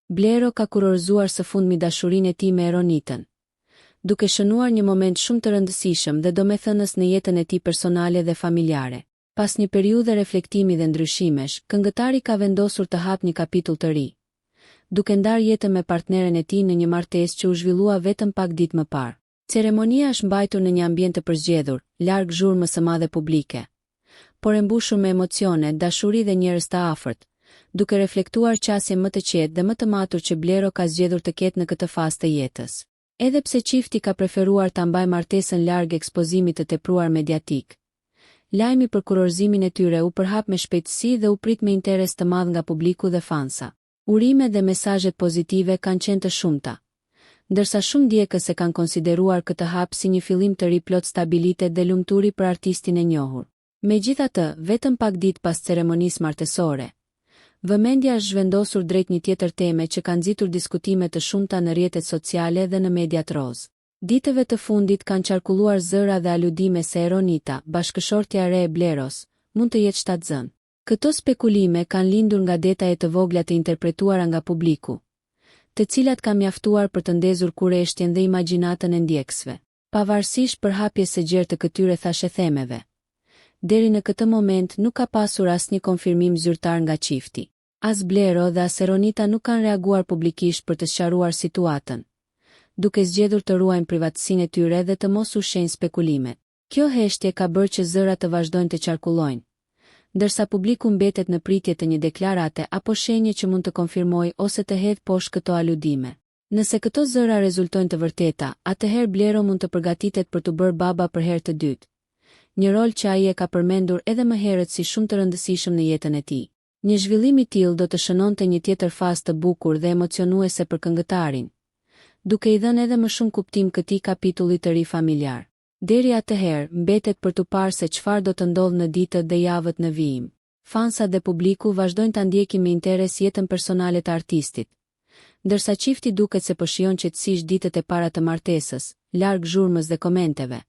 Blero ka kurorzuar së fundmi dashurinë e tij me Eronitën, duke shënuar një moment shumë të rëndësishëm dhe domethënës në jetën e tij personale dhe familjare. Pas një periudhe reflektimi dhe ndryshimesh, këngëtari ka vendosur të hapë një kapitull të ri, duke ndarë jetën me partneren e tij në një martesë që u zhvillua vetëm pak ditë më parë. Ceremonia është mbajtur në një ambient të përzgjedhur, larg zhurmës së madhe publike, por e mbushur me emocione, dashuri dhe njerëz të afërt, duke reflektuar qasjen më të qetë dhe më të matur që Blero ka zgjedhur të ketë në këtë fazë të jetës. Edhe pse çifti ka preferuar ta mbajë martesën larg ekspozimit të tepruar mediatik, lajmi për kurorzimin e tyre u përhap me shpejtësi dhe u prit me interes të madh nga publiku dhe fansa. Urimet dhe mesazhet pozitive kanë qenë të shumta, ndërsa shumë ndjekës e kanë konsideruar këtë hap si një fillim të ri plot stabilitet dhe lumturi për artistin e njohur. Megjithatë, vetëm pak ditë pas ceremonisë martesore, vëmendja është zhvendosur drejt një tjetër teme që ka nxitur diskutime të shumta në rrjetet sociale dhe në mediat roz. Ditëve të fundit kanë qarkulluar zëra dhe aludime se Eronita, bashkëshortja e re e Bleros, mund të jetë shtatzën. Këto spekulime kanë lindur nga detaje të vogla të interpretuara nga publiku, të cilat kanë mjaftuar për të ndezur kurreshtjen dhe imagjinatën e ndjekësve. Pavarësisht përhapjes së gjerë të këtyre thashethemeve, deri në këtë moment nuk ka pasur asnjë konfirmim zyrtar nga çifti. As Blero dhe as Eronita nuk kanë reaguar publikisht për të sqaruar situatën, duke zgjedhur të ruajnë privatësinë e tyre dhe të mos ushqejnë spekulimet. Kjo heshtje ka bërë që zërat të vazhdojnë të qarkullojnë, ndërsa publiku mbetet në pritje të një deklarate apo shenje që mund të konfirmojë ose të hedhë poshtë këto aludime. Nëse këto zëra rezultojnë të vërteta, atëherë Blero mund të përgatitet për të bërë baba për herë të dytë, një rol që ai e ka përmendur edhe më herët si shumë të rëndësishëm në jetën e tij. Një zhvillim i tillë do të shënonte një tjetër fazë të bukur dhe emocionuese për këngëtarin, duke i dhënë edhe më shumë kuptim këtij kapitulli të ri familjar. Deri atëherë, mbetet për të parë se çfarë do të ndodhë në ditët dhe javët në vijim. Fansat dhe publiku vazhdojnë ta ndjekin me interes jetën personale të artistit, ndërsa çifti duket se po shijon qetësisht ditët e para të martesës, larg zhurmës dhe komenteve,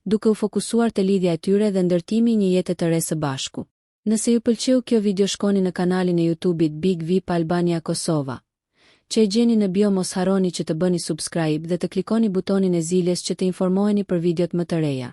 duke u fokusuar te lidhja e tyre dhe ndërtimi i një jete të re së bashku. Nëse ju pëlqeu kjo video, shkoni në kanalin e YouTube-it Big VIP Albania Kosova, që e gjeni në bio. Mos harroni që të bëni subscribe dhe të klikoni butonin e ziljes që të informoheni për videot më të reja.